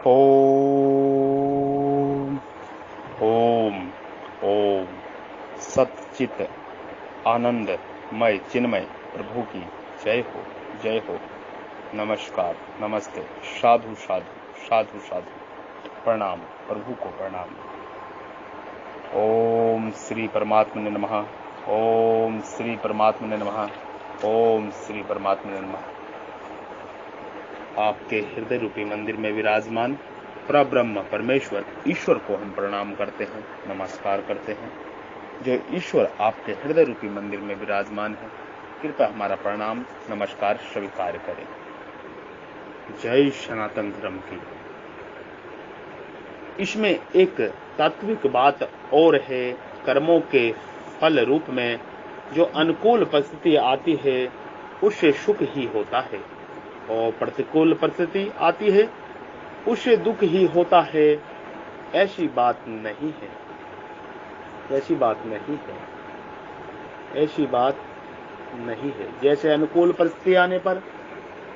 ओम ओम ओम सच्चित आनंदमय चिन्मय प्रभु की जय हो, जय हो। नमस्कार, नमस्ते, साधु साधु साधु साधु, प्रणाम, प्रभु को प्रणाम। ओम श्री परमात्मने नमः, ओम श्री परमात्मने नमः, ओम श्री परमात्मने नमः। आपके हृदय रूपी मंदिर में विराजमान परब्रह्म परमेश्वर ईश्वर को हम प्रणाम करते हैं, नमस्कार करते हैं। जो ईश्वर आपके हृदय रूपी मंदिर में विराजमान है, कृपया हमारा प्रणाम नमस्कार स्वीकार करें। जय सनातन धर्म की। इसमें एक तात्विक बात और है, कर्मों के फल रूप में जो अनुकूल परिस्थिति आती है उससे सुख ही होता है, और प्रतिकूल परिस्थिति आती है उससे दुख ही होता है। ऐसी बात नहीं है, ऐसी बात नहीं है, ऐसी बात नहीं है। जैसे अनुकूल परिस्थिति आने पर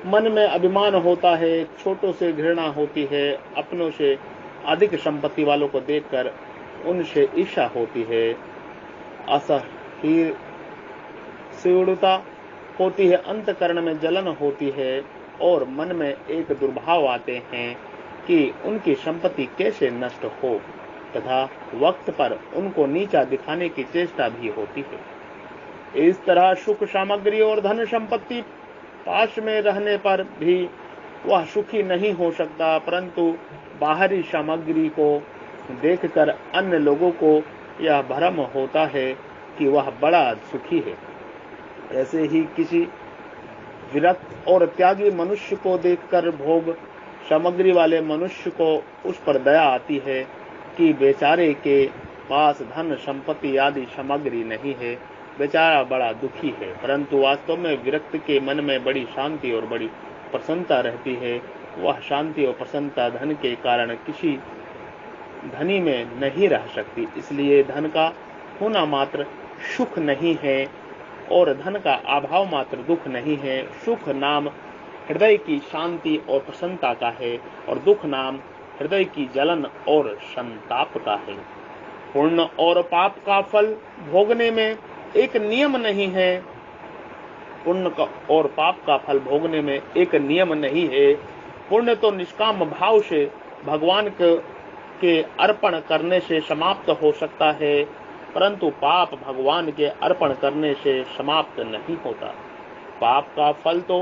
मन में अभिमान होता है, छोटों से घृणा होती है, अपनों से अधिक संपत्ति वालों को देखकर उनसे ईर्ष्या होती है, असहिष्णुता होती है, अंतकरण में जलन होती है, और मन में एक दुर्भाव आते हैं कि उनकी संपत्ति कैसे नष्ट हो, तथा वक्त पर उनको नीचा दिखाने की चेष्टा भी होती है। इस तरह सुख सामग्री और धन संपत्ति पास में रहने पर भी वह सुखी नहीं हो सकता, परंतु बाहरी सामग्री को देखकर अन्य लोगों को यह भ्रम होता है कि वह बड़ा सुखी है। ऐसे ही किसी विरक्त और त्यागी मनुष्य को देखकर भोग सामग्री वाले मनुष्य को उस पर दया आती है कि बेचारे के पास धन संपत्ति आदि सामग्री नहीं है, बेचारा बड़ा दुखी है। परंतु वास्तव में विरक्त के मन में बड़ी शांति और बड़ी प्रसन्नता रहती है। वह शांति और प्रसन्नता धन के कारण किसी धनी में नहीं रह सकती। इसलिए धन का होना मात्र सुख नहीं है, और धन का अभाव मात्र दुख नहीं है। सुख नाम हृदय की शांति और प्रसन्नता का है, और दुख नाम हृदय की जलन और संताप का है। पुण्य और पाप का फल भोगने में एक नियम नहीं है, पुण्य का और पाप का फल भोगने में एक नियम नहीं है। पुण्य तो निष्काम भाव से भगवान के अर्पण करने से समाप्त हो सकता है, परंतु पाप भगवान के अर्पण करने से समाप्त नहीं होता। पाप का फल तो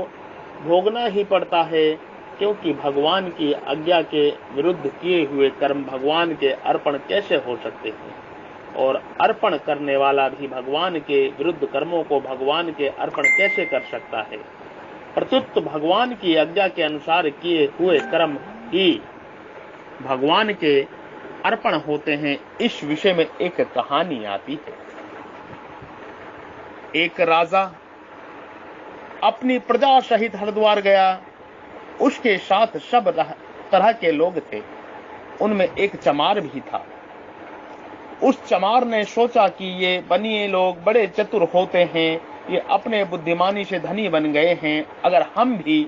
भोगना ही पड़ता है, क्योंकि भगवान की आज्ञा के विरुद्ध किए हुए कर्म भगवान के अर्पण कैसे हो सकते हैं, और अर्पण करने वाला भी भगवान के विरुद्ध कर्मों को भगवान के अर्पण कैसे कर सकता है। प्रत्युत भगवान की आज्ञा के अनुसार किए हुए कर्म ही भगवान के अर्पण होते हैं। इस विषय में एक कहानी आती है। एक राजा अपनी प्रजा सहित हरिद्वार गया। उसके साथ सब तरह के लोग थे, उनमें एक चमार भी था। उस चमार ने सोचा कि ये बनिए लोग बड़े चतुर होते हैं, ये अपने बुद्धिमानी से धनी बन गए हैं, अगर हम भी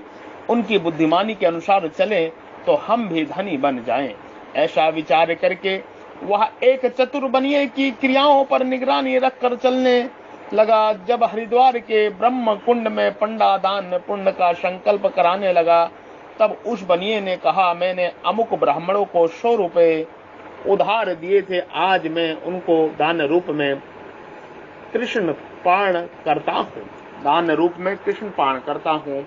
उनकी बुद्धिमानी के अनुसार चलें तो हम भी धनी बन जाएं। ऐसा विचार करके वह एक चतुर बनिए की क्रियाओं पर निगरानी रखकर चलने लगा। जब हरिद्वार के ब्रह्म कुंड में पंडा दान पुण्य का संकल्प कराने लगा, तब उस बनिए ने कहा, मैंने अमुक ब्राह्मणों को 100 रुपए उधार दिए थे, आज मैं उनको दान रूप में कृष्ण पान करता हूँ, दान रूप में कृष्ण पान करता हूँ।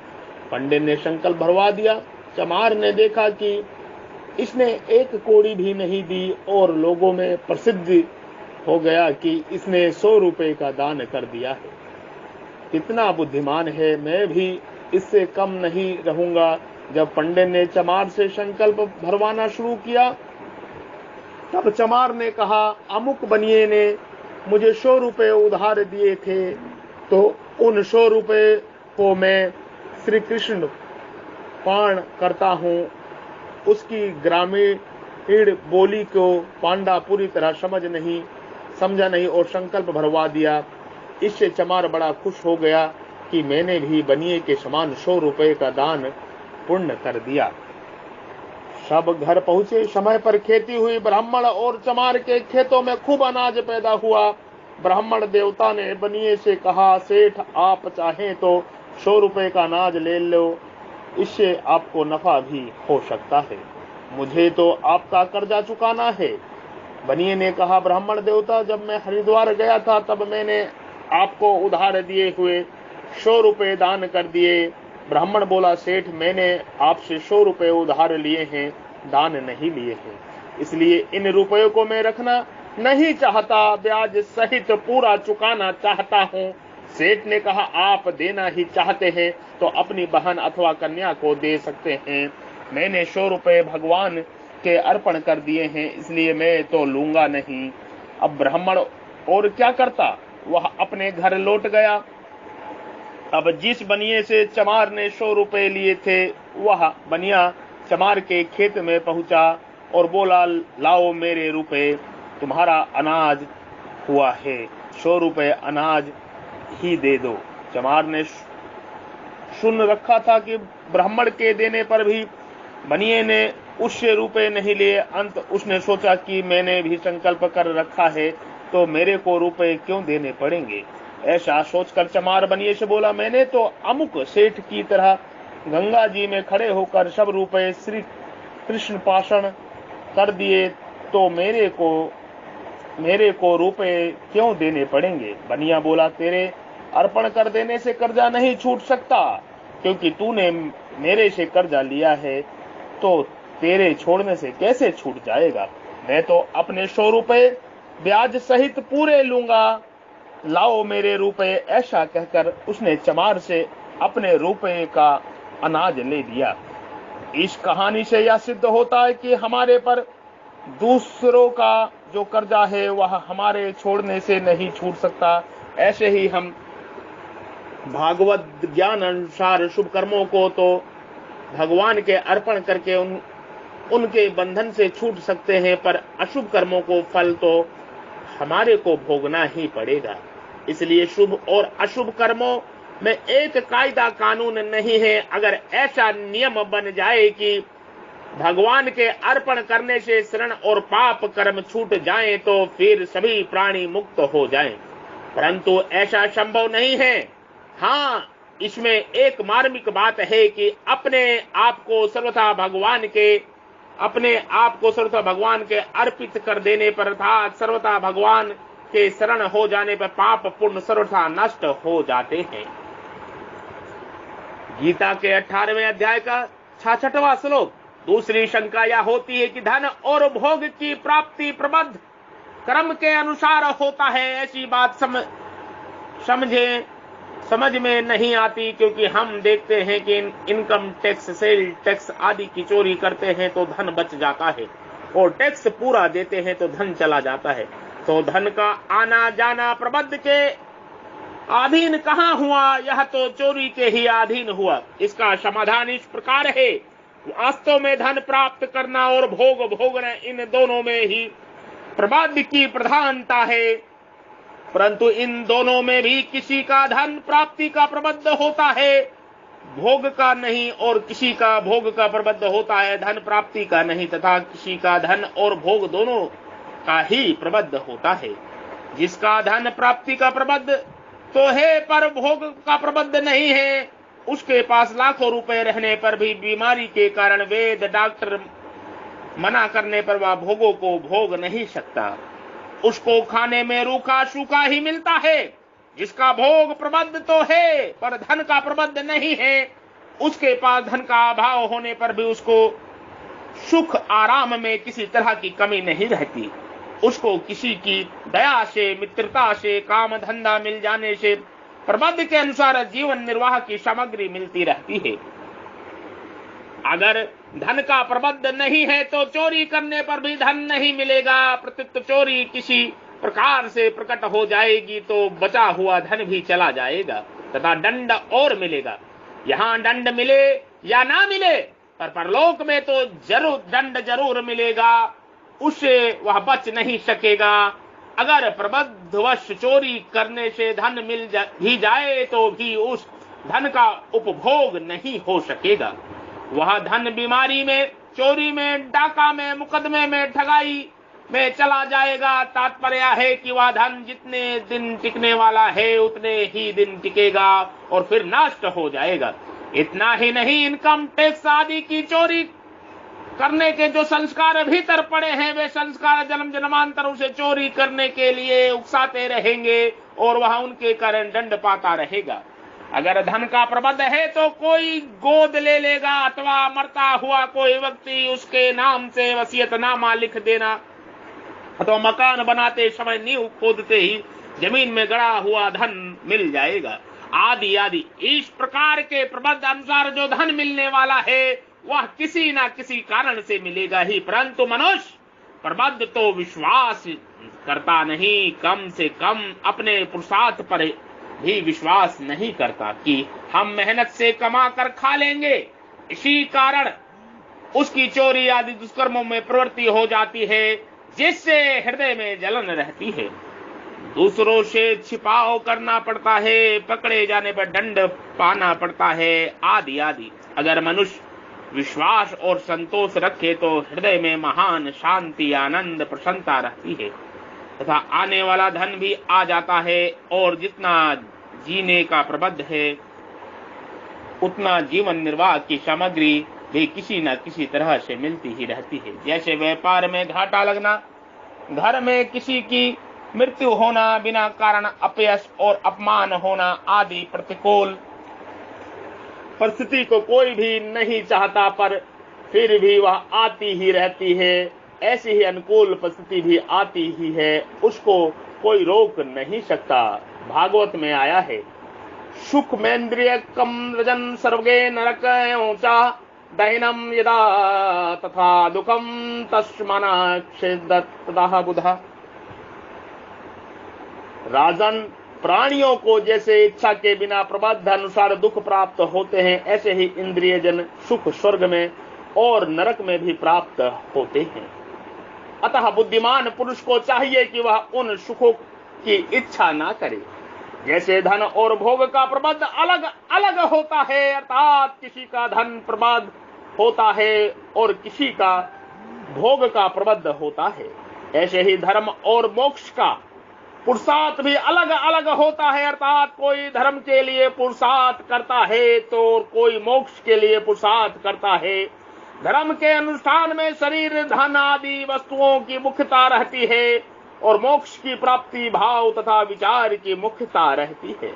पंडित ने संकल्प भरवा दिया। चमार ने देखा कि इसने एक कौड़ी भी नहीं दी, और लोगों में प्रसिद्ध हो गया कि इसने 100 रुपए का दान कर दिया है। कितना बुद्धिमान है, मैं भी इससे कम नहीं रहूंगा। जब पंडित ने चमार से संकल्प भरवाना शुरू किया, तब चमार ने कहा, अमुक बनिए ने मुझे 100 रुपए उधार दिए थे, तो उन 100 रुपए को मैं श्री कृष्ण पान करता हूँ। उसकी ग्रामीण बोली को पांडा पूरी तरह समझा नहीं और संकल्प भरवा दिया। इससे चमार बड़ा खुश हो गया कि मैंने भी बनिए के समान 100 रुपए का दान पुण्य कर दिया। सब घर पहुंचे। समय पर खेती हुई। ब्राह्मण और चमार के खेतों में खूब अनाज पैदा हुआ। ब्राह्मण देवता ने बनिए से कहा, सेठ आप चाहें तो 100 रुपए का अनाज ले लो, इससे आपको नफा भी हो सकता है। मुझे तो आपका कर्जा चुकाना है। बनिए ने कहा, ब्राह्मण देवता, जब मैं हरिद्वार गया था तब मैंने आपको उधार दिए हुए 100 रुपए दान कर दिए। ब्राह्मण बोला, सेठ मैंने आपसे 100 रुपए उधार लिए हैं, दान नहीं लिए हैं, इसलिए इन रुपयों को मैं रखना नहीं चाहता, ब्याज सहित पूरा चुकाना चाहता हूँ। सेठ ने कहा, आप देना ही चाहते हैं तो अपनी बहन अथवा कन्या को दे सकते हैं। मैंने 100 रुपए भगवान के अर्पण कर दिए हैं, इसलिए मैं तो लूंगा नहीं। अब ब्राह्मण और क्या करता, वह अपने घर लौट गया। अब जिस बनिए से चमार ने 100 रुपए लिए थे, वह बनिया चमार के खेत में पहुंचा और बोला, लाओ मेरे रुपए, तुम्हारा अनाज हुआ है, 100 रुपए अनाज ही दे दो। चमार ने सुन रखा था कि ब्राह्मण के देने पर भी बनिए ने उससे रुपए नहीं लिए। अंत उसने सोचा कि मैंने भी संकल्प कर रखा है तो मेरे को रुपए क्यों देने पड़ेंगे। ऐसा सोचकर चमार बनिए से बोला, मैंने तो अमुक सेठ की तरह गंगा जी में खड़े होकर सब रुपए श्री कृष्ण पाषण कर दिए, तो मेरे को रुपए क्यों देने पड़ेंगे। बनिया बोला, तेरे अर्पण कर देने से कर्जा नहीं छूट सकता, क्योंकि तूने मेरे से कर्जा लिया है, तो तेरे छोड़ने से कैसे छूट जाएगा। मैं तो अपने 100 रुपए ब्याज सहित पूरे लूंगा, लाओ मेरे रुपए। ऐसा कहकर उसने चमार से अपने रुपए का अनाज ले दिया। इस कहानी से यह सिद्ध होता है कि हमारे पर दूसरों का जो कर्जा है वह हमारे छोड़ने से नहीं छूट सकता। ऐसे ही हम भागवत ज्ञान अनुसार शुभ कर्मों को तो भगवान के अर्पण करके उनके बंधन से छूट सकते हैं, पर अशुभ कर्मों को फल तो हमारे को भोगना ही पड़ेगा। इसलिए शुभ और अशुभ कर्मों में एक कायदा कानून नहीं है। अगर ऐसा नियम बन जाए कि भगवान के अर्पण करने से शरण और पाप कर्म छूट जाएं, तो फिर सभी प्राणी मुक्त हो जाएं, परंतु ऐसा संभव नहीं है। हाँ, इसमें एक मार्मिक बात है कि अपने आप को सर्वथा भगवान के अर्पित कर देने पर, अर्थात सर्वथा भगवान के शरण हो जाने पर पाप पुण्य सर्वथा नष्ट हो जाते हैं। गीता के 18वें अध्याय का 66वां श्लोक। दूसरी शंका यह होती है कि धन और भोग की प्राप्ति प्रबद्ध कर्म के अनुसार होता है। ऐसी बात समझ में नहीं आती, क्योंकि हम देखते हैं कि इनकम टैक्स, सेल टैक्स आदि की चोरी करते हैं तो धन बच जाता है, और टैक्स पूरा देते हैं तो धन चला जाता है। तो धन का आना जाना प्रबद्ध के अधीन कहाँ हुआ, यह तो चोरी के ही अधीन हुआ। इसका समाधान इस प्रकार है, वास्तव में धन प्राप्त करना और भोग भोगना, इन दोनों में ही प्रबद्ध की प्रधानता है, परंतु इन दोनों में भी किसी का धन प्राप्ति का प्रबद्ध होता है, भोग का नहीं, और किसी का भोग का प्रबद्ध होता है, धन प्राप्ति का नहीं, तथा किसी का धन और भोग दोनों का ही प्रबद्ध होता है। जिसका धन प्राप्ति का प्रबद्ध तो है पर भोग का प्रबद्ध नहीं है, उसके पास लाखों रुपए रहने पर भी बीमारी के कारण वेद डॉक्टर मना करने पर वह भोगों को भोग नहीं सकता। उसको खाने में रूखा सूखा ही मिलता है। जिसका भोग प्रबद्ध तो है पर धन का प्रबद्ध नहीं है, उसके पास धन का अभाव होने पर भी उसको सुख आराम में किसी तरह की कमी नहीं रहती। उसको किसी की दया से, मित्रता से, काम धंधा मिल जाने से प्रबद्ध के अनुसार जीवन निर्वाह की सामग्री मिलती रहती है। अगर धन का प्रबद्ध नहीं है तो चोरी करने पर भी धन नहीं मिलेगा, प्रत्युत चोरी किसी प्रकार से प्रकट हो जाएगी तो बचा हुआ धन भी चला जाएगा तथा दंड और मिलेगा। यहाँ दंड मिले या ना मिले, पर परलोक में तो जरूर दंड जरूर मिलेगा, उससे वह बच नहीं सकेगा। अगर प्रबद्धवश चोरी करने से धन मिल भी जाए तो भी उस धन का उपभोग नहीं हो सकेगा। वह धन बीमारी में चोरी में, डाका में, मुकदमे में, ठगाई में चला जाएगा। तात्पर्य है कि वह धन जितने दिन टिकने वाला है उतने ही दिन टिकेगा और फिर नष्ट हो जाएगा। इतना ही नहीं, इनकम टैक्स आदि की चोरी करने के जो संस्कार भीतर पड़े हैं, वे संस्कार जन्म जन्मांतर उसे चोरी करने के लिए उकसाते रहेंगे और वह उनके कारण दंड पाता रहेगा। अगर धन का प्रबंध है तो कोई गोद ले लेगा अथवा मरता हुआ कोई व्यक्ति उसके नाम से वसीयतनामा लिख देना अथवा मकान बनाते समय नींव खोदते ही जमीन में गड़ा हुआ धन मिल जाएगा, आदि आदि। इस प्रकार के प्रबंध अनुसार जो धन मिलने वाला है वह किसी न किसी कारण से मिलेगा ही, परंतु मनुष्य प्रबंध तो विश्वास करता नहीं, कम से कम अपने पुरुषार्थ पर भी विश्वास नहीं करता कि हम मेहनत से कमा कर खा लेंगे। इसी कारण उसकी चोरी आदि दुष्कर्मों में प्रवृत्ति हो जाती है, जिससे हृदय में जलन रहती है। दूसरों से छिपाव करना पड़ता है, पकड़े जाने पर दंड पाना पड़ता है, आदि आदि। अगर मनुष्य विश्वास और संतोष रखे तो हृदय में महान शांति, आनंद, प्रसन्नता रहती है तथा आने वाला धन भी आ जाता है और जितना जीने का प्रबंध है उतना जीवन निर्वाह की सामग्री भी किसी न किसी तरह से मिलती ही रहती है। जैसे व्यापार में घाटा लगना, घर में किसी की मृत्यु होना, बिना कारण अपयश और अपमान होना आदि प्रतिकूल परिस्थिति को कोई भी नहीं चाहता, पर फिर भी वह आती ही रहती है। ऐसी ही अनुकूल परिस्थिति भी आती ही है, उसको कोई रोक नहीं सकता। भागवत में आया है, सुख मेन्द्रिय कम रजन सर्वगे नरक ऊंचा दहिनम यदा तथा दुखम तस्मना क्षेदतः बुधा। राजन, प्राणियों को जैसे इच्छा के बिना प्रबंध अनुसार दुख प्राप्त होते हैं, ऐसे ही इंद्रिय जन सुख स्वर्ग में और नरक में भी प्राप्त होते हैं। अतः बुद्धिमान पुरुष को चाहिए कि वह उन सुखों की इच्छा ना करे। जैसे धन और भोग का प्रबंध अलग अलग होता है, अर्थात किसी का धन प्रबंध होता है और किसी का भोग का प्रबंध होता है, ऐसे ही धर्म और मोक्ष का पुरुषार्थ भी अलग अलग होता है। अर्थात कोई धर्म के लिए पुरुषार्थ करता है तो कोई मोक्ष के लिए पुरुषार्थ करता है। धर्म के अनुष्ठान में शरीर, धन आदि वस्तुओं की मुख्यता रहती है और मोक्ष की प्राप्ति भाव तथा विचार की मुख्यता रहती है।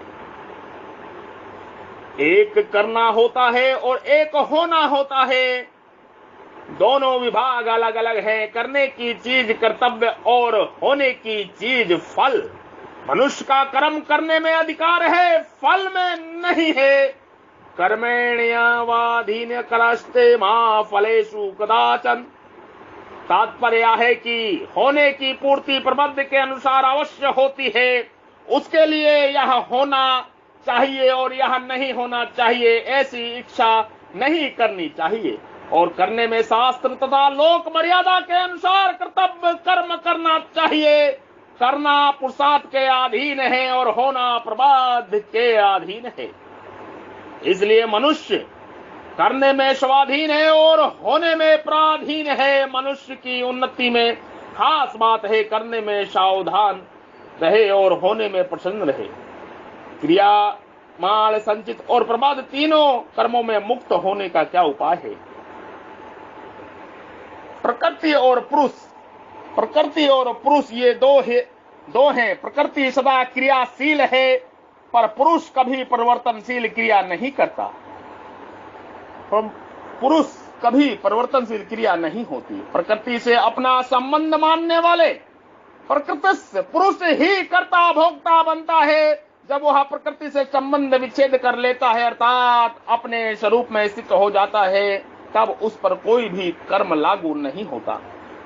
एक करना होता है और एक होना होता है, दोनों विभाग अलग अलग है। करने की चीज कर्तव्य और होने की चीज फल। मनुष्य का कर्म करने में अधिकार है, फल में नहीं है। कर्मेण्यवाधीन करस्ते मा फलेषु कदाचन। तात्पर्य है कि होने की पूर्ति प्रबंध के अनुसार अवश्य होती है, उसके लिए यह होना चाहिए और यह नहीं होना चाहिए, ऐसी इच्छा नहीं करनी चाहिए। और करने में शास्त्र तथा लोक मर्यादा के अनुसार कर्तव्य कर्म करना चाहिए। करना पुरुषार्थ के अधीन है और होना प्रबंध के अधीन है। इसलिए मनुष्य करने में स्वाधीन है और होने में पराधीन है। मनुष्य की उन्नति में खास बात है करने में सावधान रहे और होने में प्रसन्न रहे। क्रिया, माल, संचित और प्रबंध तीनों कर्मों में मुक्त होने का क्या उपाय है? प्रकृति और पुरुष ये दो हैं। प्रकृति सदा क्रियाशील है, पर पुरुष कभी परिवर्तनशील क्रिया नहीं करता। पुरुष कभी परिवर्तनशील क्रिया नहीं होती। प्रकृति से अपना संबंध मानने वाले प्रकृति से पुरुष ही कर्ता भोक्ता बनता है। जब वह प्रकृति से संबंध विच्छेद कर लेता है, अर्थात अपने स्वरूप में स्थित हो जाता है, तब उस पर कोई भी कर्म लागू नहीं होता।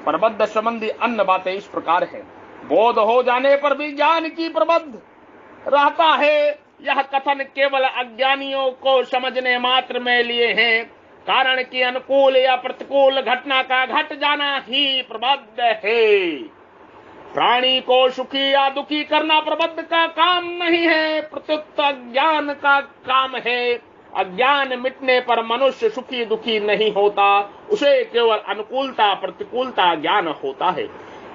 प्रबंध संबंधी अन्य बातें इस प्रकार है। बोध हो जाने पर भी ज्ञान की प्रबंध रहता है। यह कथन केवल अज्ञानियों को समझने मात्र में लिए हैं। कारण की अनुकूल या प्रतिकूल घटना का घट जाना ही प्रबंध है। प्राणी को सुखी या दुखी करना प्रबंध का काम नहीं है, प्रत्युत ज्ञान का काम है। अज्ञान मिटने पर मनुष्य सुखी दुखी नहीं होता, उसे केवल अनुकूलता प्रतिकूलता ज्ञान होता है।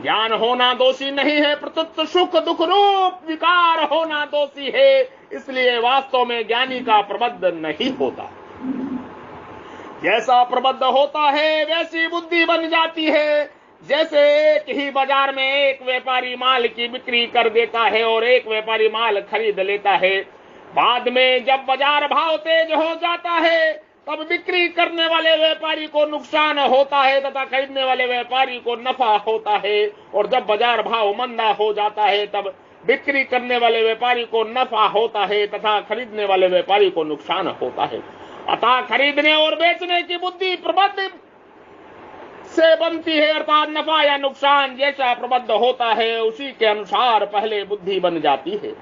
ज्ञान होना दोषी नहीं है, प्रत्युत सुख दुख रूप विकार होना दोषी है। इसलिए वास्तव में ज्ञानी का प्रबंध नहीं होता। जैसा प्रबंध होता है वैसी बुद्धि बन जाती है। जैसे एक ही बाजार में एक व्यापारी माल की बिक्री कर देता है और एक व्यापारी माल खरीद लेता है। बाद में जब बाजार भाव तेज हो जाता है तब बिक्री करने वाले व्यापारी को नुकसान होता है तथा खरीदने वाले व्यापारी को नफा होता है। और जब बाजार भाव मंदा हो जाता है तब बिक्री करने वाले व्यापारी को नफा होता है तथा खरीदने वाले व्यापारी को नुकसान होता है। अतः खरीदने और बेचने की बुद्धि प्रबंध से बनती है, अर्थात नफा या नुकसान जैसा प्रबंध होता है उसी के अनुसार पहले बुद्धि बन जाती है,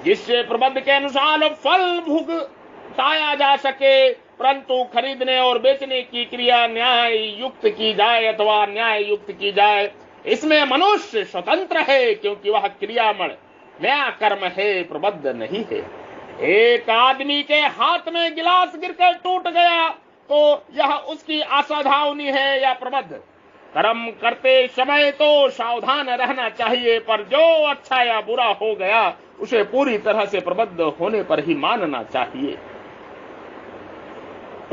जिससे प्रबंध के अनुसार फल भुगताया जा सके। परंतु खरीदने और बेचने की क्रिया न्याय युक्त की जाए अथवा न्याय युक्त की जाए, इसमें मनुष्य स्वतंत्र है, क्योंकि वह क्रियामय नया कर्म है, प्रबंध नहीं है। एक आदमी के हाथ में गिलास गिरकर टूट गया तो यह उसकी असावधानी है या प्रबंध। कर्म करते समय तो सावधान रहना चाहिए, पर जो अच्छा या बुरा हो गया उसे पूरी तरह से प्रबंध होने पर ही मानना चाहिए।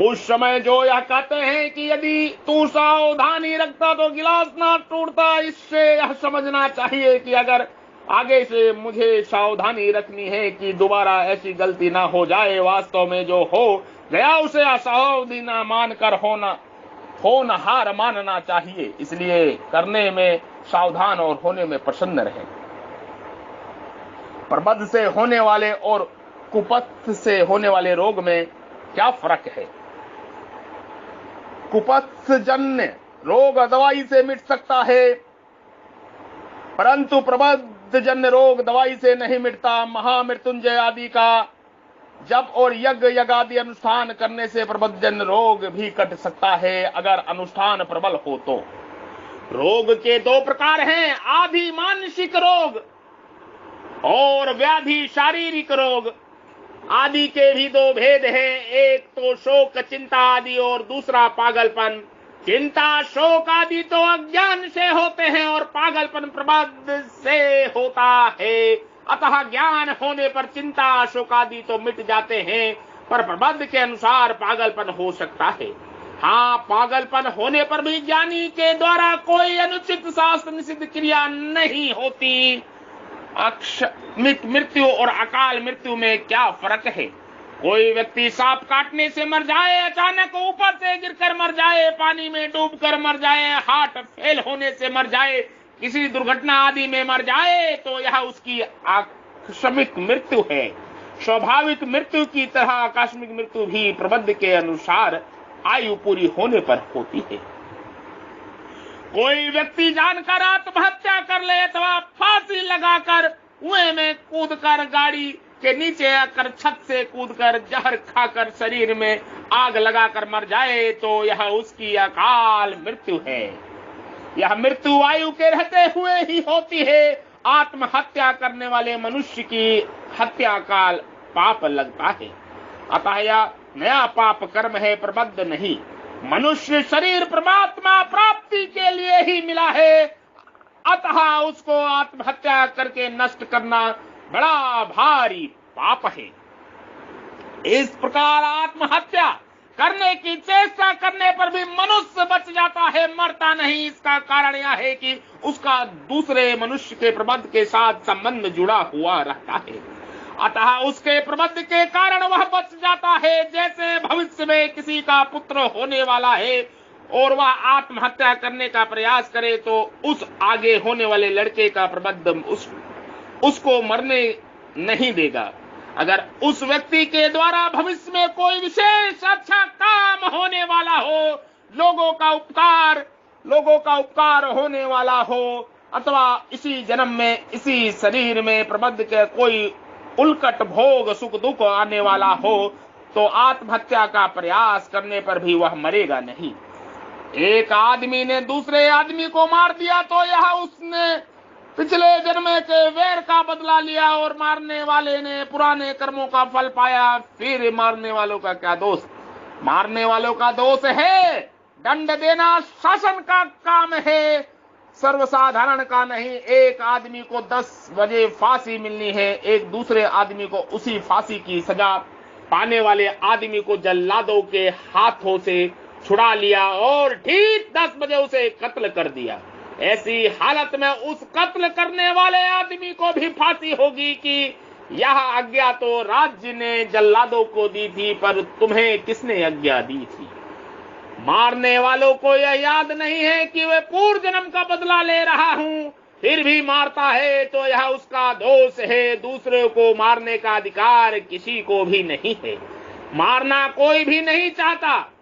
उस समय जो यह कहते हैं कि यदि तू सावधानी रखता तो गिलास ना टूटता, इससे यह समझना चाहिए कि अगर आगे से मुझे सावधानी रखनी है कि दोबारा ऐसी गलती ना हो जाए। वास्तव में जो हो गया उसे असावधानी ना मानकर होनहार मानना चाहिए। इसलिए करने में सावधान और होने में प्रसन्न रहें। प्रबंध से होने वाले और कुपथ से होने वाले रोग में क्या फर्क है? कुपथ जन्य रोग दवाई से मिट सकता है, परंतु प्रबंध जन्य रोग दवाई से नहीं मिटता। महामृत्युंजय आदि का जप और यज्ञ आदि अनुष्ठान करने से प्रबंध जन्य रोग भी कट सकता है, अगर अनुष्ठान प्रबल हो तो। रोग के दो प्रकार हैं, आदि मानसिक रोग और व्याधि शारीरिक रोग। आदि के भी दो भेद हैं, एक तो शोक चिंता आदि और दूसरा पागलपन। चिंता शोक आदि तो अज्ञान से होते हैं और पागलपन प्रबंध से होता है। अतः ज्ञान होने पर चिंता शोक आदि तो मिट जाते हैं, पर प्रबंध के अनुसार पागलपन हो सकता है। हाँ, पागलपन होने पर भी ज्ञानी के द्वारा कोई अनुचित शास्त्र निषिद्ध क्रिया नहीं होती। आकस्मिक मृत्यु और अकाल मृत्यु में क्या फर्क है? कोई व्यक्ति सांप काटने से मर जाए, अचानक ऊपर से गिरकर मर जाए, पानी में डूबकर मर जाए, हार्ट फेल होने से मर जाए, किसी दुर्घटना आदि में मर जाए, तो यह उसकी आकस्मिक मृत्यु है। स्वाभाविक मृत्यु की तरह आकस्मिक मृत्यु भी प्रबंध के अनुसार आयु पूरी होने पर होती है। कोई व्यक्ति जानकर आत्महत्या कर ले अथवा फांसी लगाकर कुएं में कूदकर, गाड़ी के नीचे आकर, छत से कूदकर, जहर खाकर शरीर में आग लगाकर मर जाए, तो यह उसकी अकाल मृत्यु है। यह मृत्यु आयु के रहते हुए ही होती है। आत्महत्या करने वाले मनुष्य की हत्या काल पाप लगता है। अतः यह नया पाप कर्म है, प्रबंध नहीं। मनुष्य शरीर परमात्मा प्राप्ति के लिए ही मिला है, अतः उसको आत्महत्या करके नष्ट करना बड़ा भारी पाप है। इस प्रकार आत्महत्या करने की चेष्टा करने पर भी मनुष्य बच जाता है, मरता नहीं। इसका कारण यह है कि उसका दूसरे मनुष्य के प्रबंध के साथ संबंध जुड़ा हुआ रहता है, अतः उसके प्रबंध के कारण वह बच जाता है। जैसे भविष्य में किसी का पुत्र होने वाला है और वह आत्महत्या करने का प्रयास करे, तो उस आगे होने वाले लड़के का प्रबंध उसको मरने नहीं देगा। अगर उस व्यक्ति के द्वारा भविष्य में कोई विशेष अच्छा काम होने वाला हो, लोगों का उपकार होने वाला हो, अथवा इसी जन्म में इसी शरीर में प्रबंध के कोई उल्कट भोग सुख दुख आने वाला हो, तो आत्महत्या का प्रयास करने पर भी वह मरेगा नहीं। एक आदमी ने दूसरे आदमी को मार दिया तो यह उसने पिछले जन्म के वैर का बदला लिया और मारने वाले ने पुराने कर्मों का फल पाया। फिर मारने वालों का क्या दोष? मारने वालों का दोष है दंड देना, शासन का काम है, सर्वसाधारण का नहीं। एक आदमी को 10 बजे फांसी मिलनी है, एक दूसरे आदमी को उसी फांसी की सजा पाने वाले आदमी को जल्लादों के हाथों से छुड़ा लिया और ठीक 10 बजे उसे कत्ल कर दिया। ऐसी हालत में उस कत्ल करने वाले आदमी को भी फांसी होगी कि यह आज्ञा तो राज्य ने जल्लादों को दी थी, पर तुम्हें किसने आज्ञा दी थी? मारने वालों को यह याद नहीं है कि वे पूर्व जन्म का बदला ले रहा हूं, फिर भी मारता है तो यह उसका दोष है। दूसरे को मारने का अधिकार किसी को भी नहीं है। मारना कोई भी नहीं चाहता,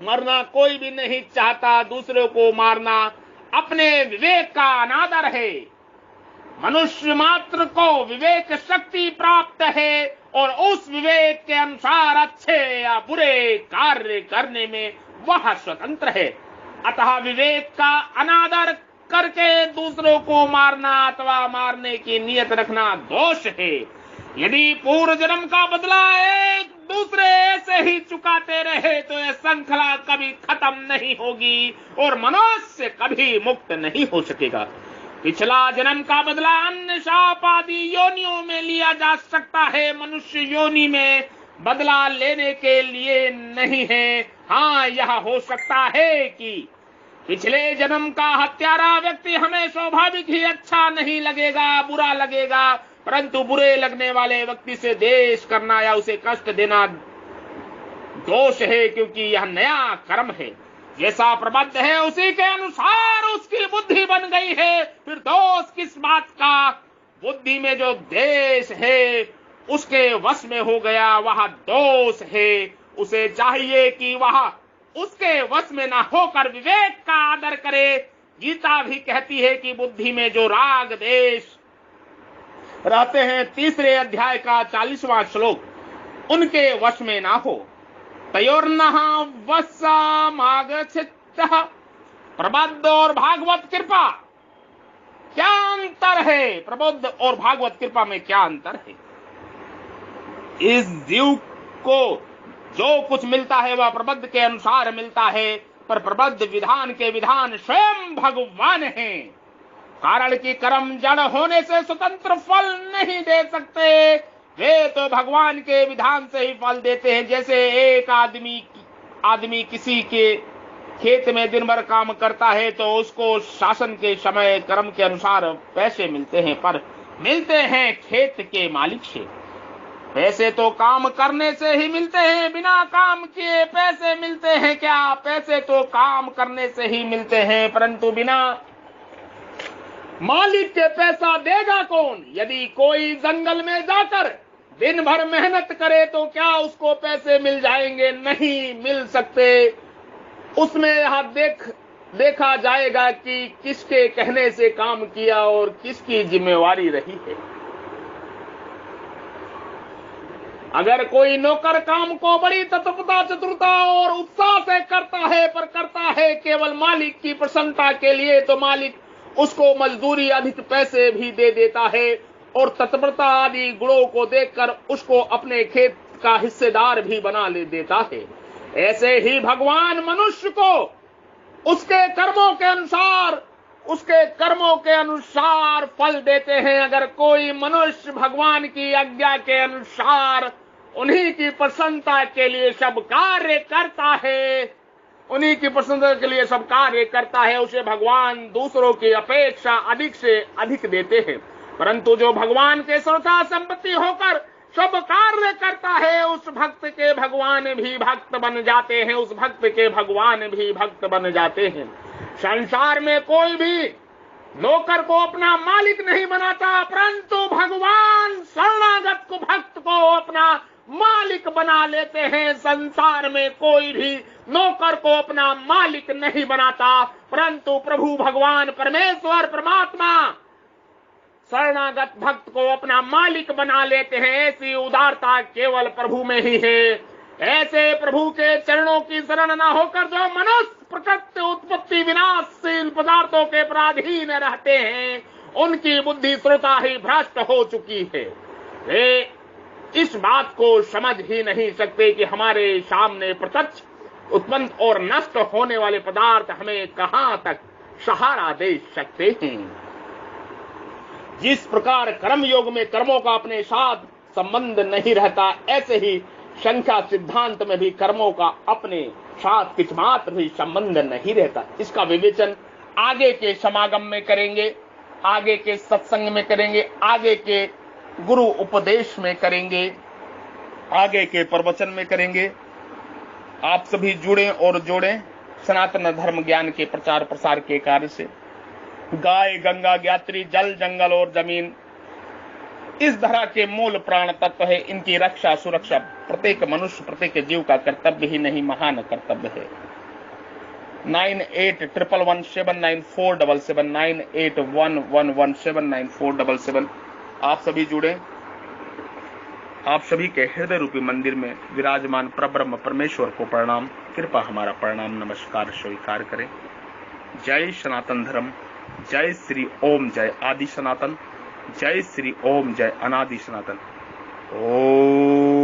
मरना कोई भी नहीं चाहता। दूसरे को मारना अपने विवेक का अनादर है। मनुष्य मात्र को विवेक शक्ति प्राप्त है और उस विवेक के अनुसार अच्छे या बुरे कार्य करने में वह स्वतंत्र है। अतः विवेक का अनादर करके दूसरों को मारना अथवा मारने की नियत रखना दोष है। यदि पूर्व जन्म का बदला एक दूसरे ऐसे ही चुकाते रहे तो यह श्रृंखला कभी खत्म नहीं होगी और मनुष्य कभी मुक्त नहीं हो सकेगा। पिछला जन्म का बदला अन्य शाप आदि योनियों में लिया जा सकता है, मनुष्य योनि में बदला लेने के लिए नहीं है। हाँ, यह हो सकता है कि पिछले जन्म का हत्यारा व्यक्ति हमें स्वाभाविक ही अच्छा नहीं लगेगा, बुरा लगेगा, परंतु बुरे लगने वाले व्यक्ति से द्वेष करना या उसे कष्ट देना दोष है, क्योंकि यह नया कर्म है। जैसा प्रबद्ध है उसी के अनुसार उसकी बुद्धि बन गई है। फिर दोष किस बात का? बुद्धि में जो द्वेष है उसके वश में हो गया, वह दोष है। उसे चाहिए कि वह उसके वश में न होकर विवेक का आदर करे। गीता भी कहती है कि बुद्धि में जो राग देश रहते हैं, 3 अध्याय का 40वां श्लोक, उनके वश में ना हो। तयोर्नः वशमागच्छेत्तः। प्रबुद्ध और भागवत कृपा, क्या अंतर है? प्रबुद्ध और भागवत कृपा में क्या अंतर है? इस जीव को जो कुछ मिलता है वह प्रबुद्ध के अनुसार मिलता है, पर प्रबुद्ध विधान के विधान स्वयं भगवान हैं। कारण कि कर्म जड़ होने से स्वतंत्र फल नहीं दे सकते, वे तो भगवान के विधान से ही फल देते हैं। जैसे एक आदमी किसी के खेत में दिन भर काम करता है तो उसको शासन के समय कर्म के अनुसार पैसे मिलते हैं, पर मिलते हैं खेत के मालिक से। पैसे तो काम करने से ही मिलते हैं, बिना काम किए पैसे मिलते हैं क्या? पैसे तो काम करने से ही मिलते हैं, परंतु बिना मालिक के पैसा देगा कौन? यदि कोई जंगल में जाकर दिन भर मेहनत करे तो क्या उसको पैसे मिल जाएंगे? नहीं मिल सकते। उसमें यह देखा जाएगा कि किसके कहने से काम किया और किसकी जिम्मेवारी रही है। अगर कोई नौकर काम को बड़ी तत्परता, चतुरता और उत्साह से करता है, पर करता है केवल मालिक की प्रसन्नता के लिए, तो मालिक उसको मजदूरी अधिक पैसे भी दे देता है और तत्परता आदि गुणों को देखकर उसको अपने खेत का हिस्सेदार भी बना ले देता है। ऐसे ही भगवान मनुष्य को उसके कर्मों के अनुसार फल देते हैं। अगर कोई मनुष्य भगवान की आज्ञा के अनुसार उन्हीं की प्रसन्नता के लिए सब कार्य करता है, उसे भगवान दूसरों की अपेक्षा अधिक से अधिक देते हैं। परंतु जो भगवान के श्रोता संपत्ति होकर सब कार्य करता है, उस भक्त के भगवान भी भक्त बन जाते हैं, उस भक्त के भगवान भी भक्त बन जाते हैं। संसार में कोई भी नौकर को अपना मालिक नहीं बनाता, परंतु भगवान शरणागत को भक्त को अपना मालिक बना लेते हैं। संसार में कोई भी नौकर को अपना मालिक नहीं बनाता, परंतु प्रभु भगवान परमेश्वर परमात्मा शरणागत भक्त को अपना मालिक बना लेते हैं। ऐसी उदारता केवल प्रभु में ही है। ऐसे प्रभु के चरणों की शरण न होकर जो मनुष्य प्रकृति उत्पत्ति विनाशशील पदार्थों के पराधीन रहते हैं, उनकी बुद्धि श्रोता ही भ्रष्ट हो चुकी है। वे इस बात को समझ ही नहीं सकते कि हमारे सामने प्रत्यक्ष उत्पन्न और नष्ट होने वाले पदार्थ हमें कहां तक सहारा दे सकते हैं। जिस प्रकार कर्म योग में कर्मों का अपने साथ संबंध नहीं रहता, ऐसे ही संख्या सिद्धांत में भी कर्मों का अपने साथ कुछ मात्र भी संबंध नहीं रहता। इसका विवेचन आगे के समागम में करेंगे, आगे के सत्संग में करेंगे, आगे के गुरु उपदेश में करेंगे, आगे के प्रवचन में करेंगे। आप सभी जुड़े और जोड़ें सनातन धर्म ज्ञान के प्रचार प्रसार के कार्य से। गाय, गंगा, ज्ञात्री, जल, जंगल और जमीन इस धरा के मूल प्राण तत्व है। इनकी रक्षा सुरक्षा प्रत्येक मनुष्य, प्रत्येक जीव का कर्तव्य ही नहीं, महान कर्तव्य है। 9811179477 9811179477। आप सभी जुड़े। आप सभी के हृदय रूपी मंदिर में विराजमान परब्रह्म परमेश्वर को प्रणाम, कृपा हमारा प्रणाम नमस्कार स्वीकार करें। जय सनातन धर्म, जय श्री ओम, जय आदि सनातन, जय श्री ओम, जय अनादि सनातन। ओम।